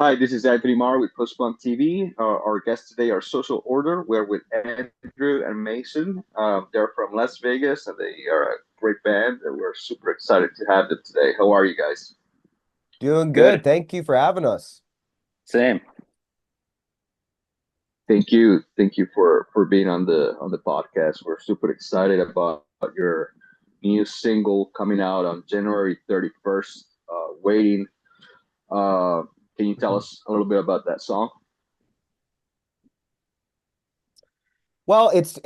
Hi, this is Anthony Marr with Postpunk TV. Our guests today are Social Order. We're with Andrew and Mason. They're from Las Vegas and they are a great band, and we're super excited to have them today. How are you guys? Doing good. Good. Thank you for having us. Same. Thank you, thank you for being on the podcast. We're super excited about your new single coming out on January 31st. Waiting. Uh, can you tell us a little bit about that song? Well, it's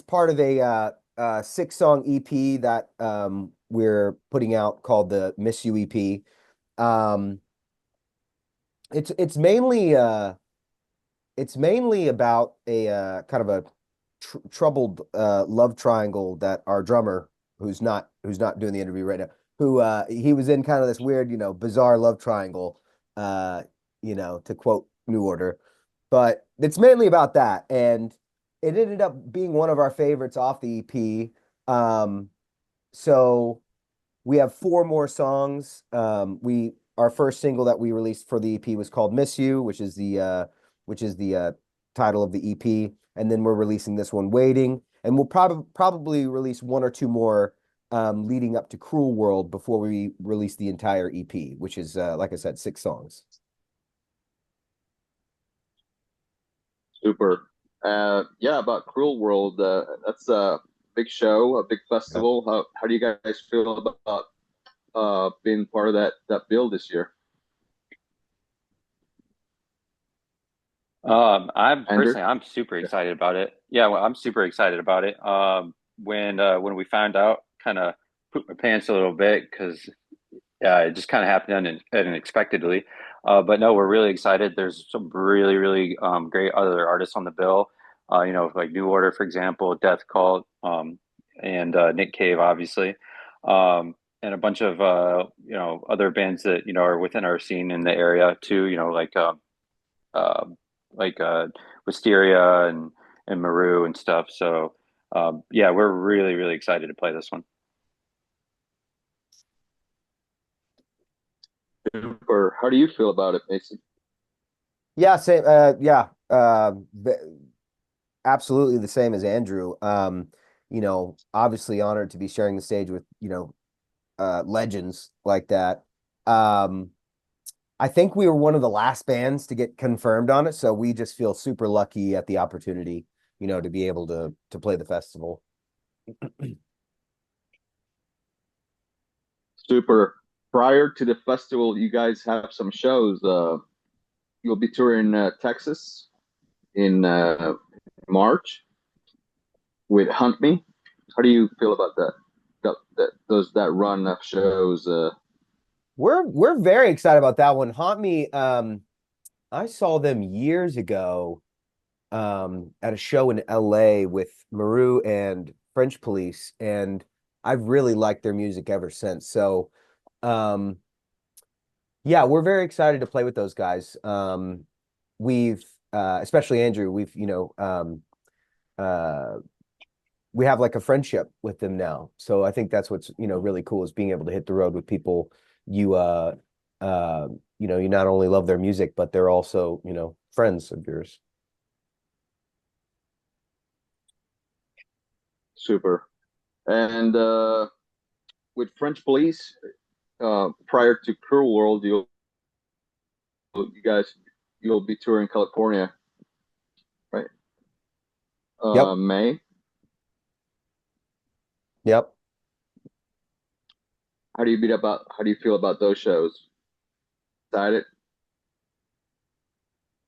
part of a 6 song EP that we're putting out called the Miss You EP. Um it's mainly about a kind of a troubled love triangle that our drummer, who's not doing the interview right now, who he was in kind of this weird, bizarre love triangle, uh, to quote New Order. But it's mainly about that. And it ended up being one of our favorites off the EP. So we have 4 more songs. We Our first single that we released for the EP was called "Miss You," which is the title of the EP, and then we're releasing this one, "Waiting," and we'll probably release 1 or 2 more leading up to "Cruel World" before we release the entire EP, which is like I said, 6 songs. Super. Yeah, about Cruel World. That's a big show, a big Yep. festival. How do you guys feel about being part of that bill this year, I'm Andrew? personally, I'm super Yeah. excited about it. Yeah, well, I'm super excited about it. When we found out, kind of pooped my pants a little bit because it just kind of happened unexpectedly. But no, we're really excited. There's some really, really great other artists on the bill. Like New Order, for example, Death Cult, and Nick Cave, obviously, and a bunch of other bands that are within our scene in the area too. Uh, like Wisteria and Maru and stuff. So yeah, we're really, really excited to play this one. Or how do you feel about it, Mason? Yeah, same. Yeah, absolutely the same as Andrew. Obviously honored to be sharing the stage with, legends like that. Um, I think we were one of the last bands to get confirmed on it, so we just feel super lucky at the opportunity, to be able to play the festival. Super. Prior to the festival, you guys have some shows. You'll be touring Texas in March with Hunt Me. How do you feel about that? That run of shows. We're very excited about that one. Haunt Me, I saw them years ago at a show in LA with Maru and French Police, and I've really liked their music ever since. So, um, yeah, we're very excited to play with those guys. We've especially Andrew, uh, we have like a friendship with them now. So I think that's what's, really cool is being able to hit the road with people you uh you not only love their music, but they're also, friends of yours. Super. And with French Police, prior to Cruel World, you guys you'll be touring California, right? Yep. May. Yep. How do you feel about those shows? Excited?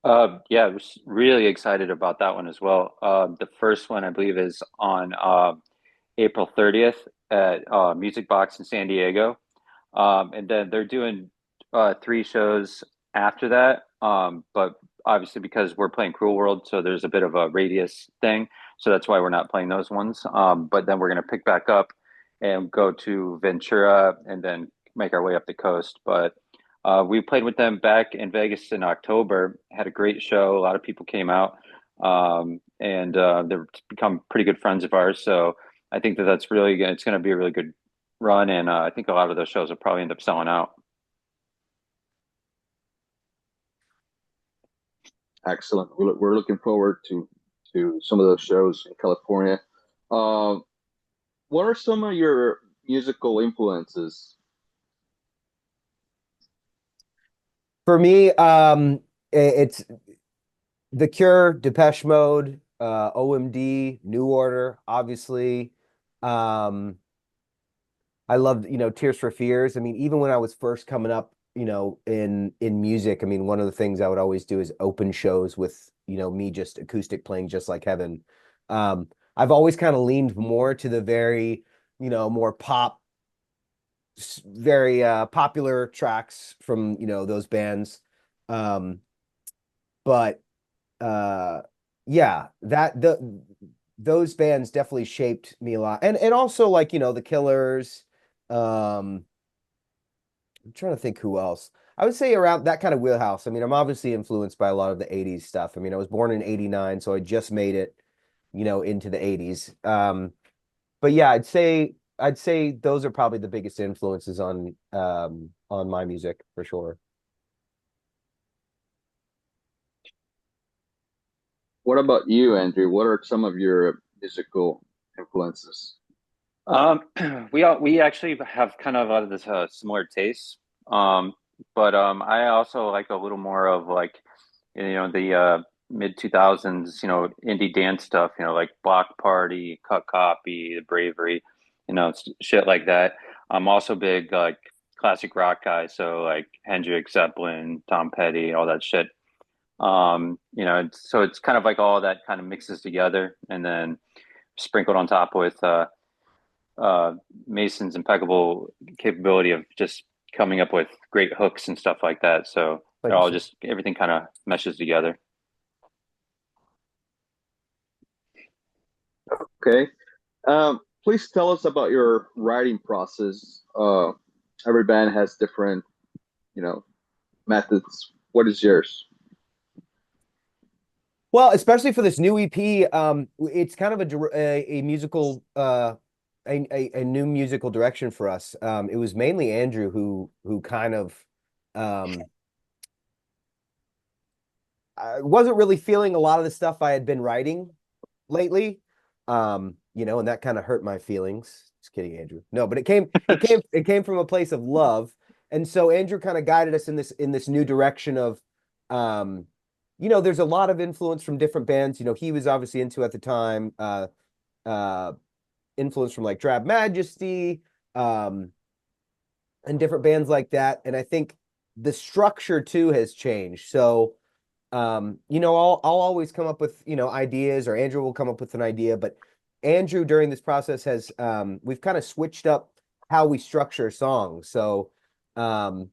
Yeah, I was really excited about that one as well. The first one, I believe, is on April 30th at Music Box in San Diego. And then they're doing 3 shows after that. But obviously, because we're playing Cruel World, so there's a bit of a radius thing. So that's why we're not playing those ones. But then we're going to pick back up and go to Ventura and then make our way up the coast. But we played with them back in Vegas in October, had a great show. A lot of people came out, and they've become pretty good friends of ours. So I think that that's really good. It's going to be a really good run, and I think a lot of those shows will probably end up selling out. Excellent. We're looking forward to some of those shows in California. Uh, what are some of your musical influences? For me, it's The Cure, Depeche Mode, OMD, New Order, obviously. Um, I loved, Tears for Fears. I mean, even when I was first coming up, in music, I mean, one of the things I would always do is open shows with, me just acoustic playing just like heaven. I've always kind of leaned more to the very, more pop, very popular tracks from, those bands. Um, but yeah, those bands definitely shaped me a lot. And also like, The Killers, um, I'm trying to think who else. I would say around that kind of wheelhouse. I mean, I'm obviously influenced by a lot of the 80s stuff. I mean, I was born in 89, so I just made it, into the 80s. But yeah, I'd say those are probably the biggest influences on my music for sure. What about you, Andrew? What are some of your musical influences? Um, we actually have kind of a lot of this similar tastes. Um, but I also like a little more of like the mid 2000s, indie dance stuff, like Block Party, Cut Copy, The Bravery, shit like that. I'm also big like classic rock guy, so like Hendrix, Zeppelin, Tom Petty, all that shit. So it's kind of like all that kind of mixes together and then sprinkled on top with uh, Mason's impeccable capability of just coming up with great hooks and stuff like that. So it Thank you, all sir. just everything kind of meshes together. Okay. Please tell us about your writing process. Every band has different, you know, methods. What is yours? Well, especially for this new EP, it's kind of a musical a new musical direction for us. It was mainly Andrew who kind of um I wasn't really feeling a lot of the stuff I had been writing lately. And that kind of hurt my feelings. Just kidding, Andrew. No, but it came from a place of love. And so Andrew kind of guided us in this new direction of there's a lot of influence from different bands. He was obviously into at the time, uh influence from like Drab Majesty, um, and different bands like that. And I think the structure too has changed. So I'll always come up with, ideas, or Andrew will come up with an idea, but Andrew during this process has we've kind of switched up how we structure songs. So um,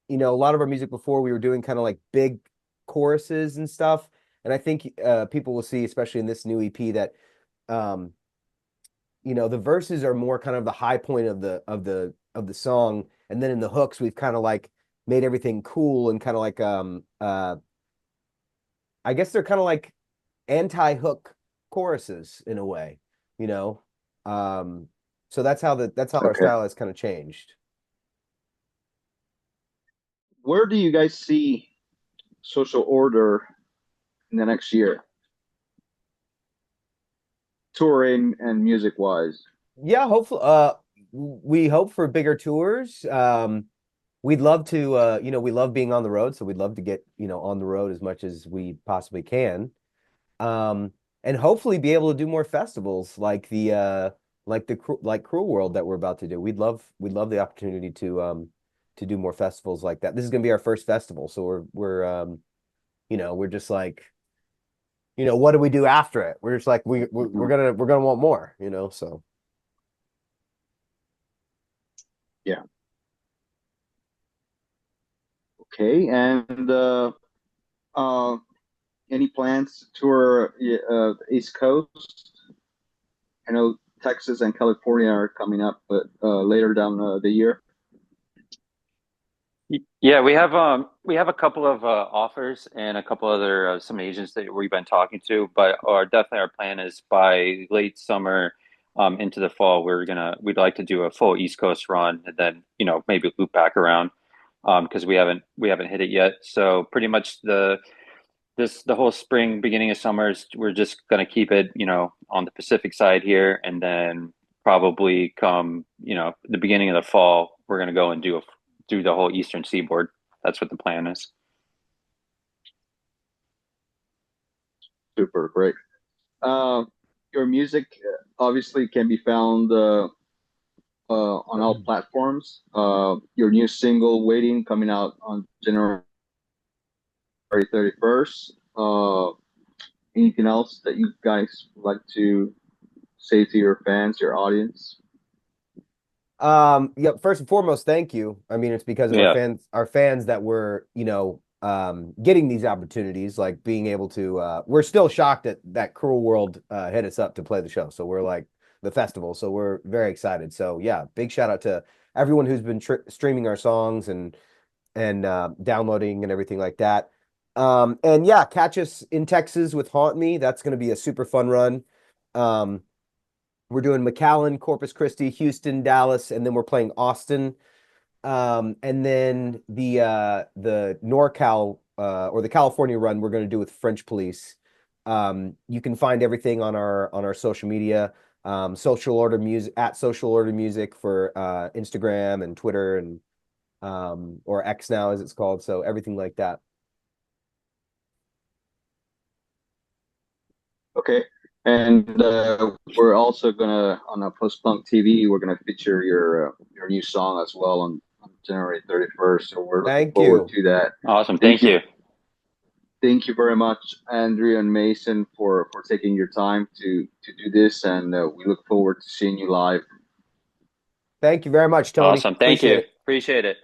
a lot of our music before we were doing kind of like big choruses and stuff. And I think people will see, especially in this new EP, that um, the verses are more kind of the high point of the song. And then in the hooks, we've kind of like made everything cool and kind of like I guess they're kind of like anti-hook choruses in a way, you know. Um, so that's how our Okay. style has kind of changed. Where do you guys see Social Order in the next year, touring and music wise? Yeah, hopefully we hope for bigger tours. We'd love to we love being on the road, so we'd love to get, on the road as much as we possibly can. Um, and hopefully be able to do more festivals like Cruel World that we're about to do. We'd love the opportunity to do more festivals like that. This is gonna be our first festival, so we're just like, what do we do after it? We're just like we're Mhm. gonna want more, so Yeah. Okay. And uh, any plans to tour the East Coast? I know Texas and California are coming up, but later down the year. Yeah, we have a couple of offers and a couple other some agents that we've been talking to, but our plan is by late summer into the fall we'd like to do a full East Coast run and then maybe loop back around because we haven't hit it yet. So pretty much the the whole spring, beginning of summers, we're just gonna keep it, on the Pacific side here, and then probably come, the beginning of the fall, we're gonna go and do the whole Eastern Seaboard. That's what the plan is. Super great. Uh, your music obviously can be found on all platforms. Your new single "Waiting" coming out on January 31st. Anything else that you guys would like to say to your fans, your audience? Yeah, first and foremost, thank you. I mean, it's because of Yeah. our fans that we're, getting these opportunities, like being able to, we're still shocked that Cruel World hit us up to play the show. So we're like the festival. So we're very excited. So yeah, big shout out to everyone who's been streaming our songs and downloading and everything like that. And yeah, catch us in Texas with Haunt Me. That's going to be a super fun run. Um, we're doing McAllen, Corpus Christi, Houston, Dallas, and then we're playing Austin. And then the NorCal or the California run we're going to do with French Police. You can find everything on our social media. Social Order Music at Social Order Music for Instagram and Twitter and or X now as it's called. So everything like that. Okay. And we're also gonna on a Post Punk TV. We're gonna feature your new song as well on January 31st. So we're looking Thank forward you. to that. Awesome. Thank you. Thank you very much, Andrea and Mason, for taking your time to do this, and we look forward to seeing you live. Thank you very much, Tony. Awesome. Thank Appreciate you. it. Appreciate it.